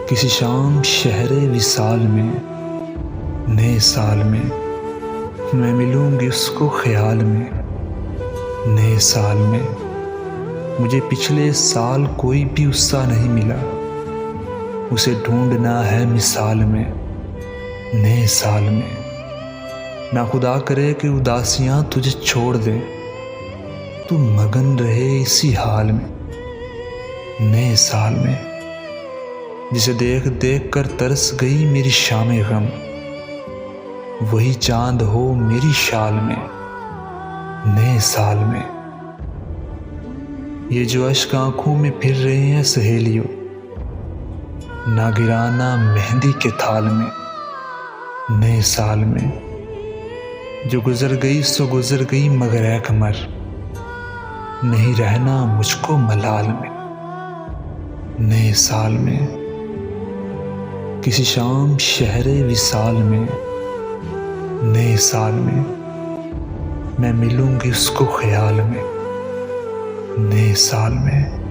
किसी शाम शहरे विसाल में नए साल में मैं मिलूंगी उसको ख्याल में। नए साल में मुझे पिछले साल कोई भी उत्साह नहीं मिला, उसे ढूंढना है मिसाल में। नए साल में ना खुदा करे कि उदासियां तुझे छोड़ दे, तू मगन रहे इसी हाल में। नए साल में जिसे देख देख कर तरस गई मेरी शामे गम, वही चांद हो मेरी शाल में। नए साल में ये जो अश्क आंखों में फिर रहे हैं सहेलियों, ना गिराना मेहंदी के थाल में। नए साल में जो गुजर गई सो गुजर गई मगर ऐ कमर, नहीं रहना मुझको मलाल में। नए साल में किसी शाम शहरे विसाल में नए साल में मैं मिलूंगी उसको ख्याल में। नए साल में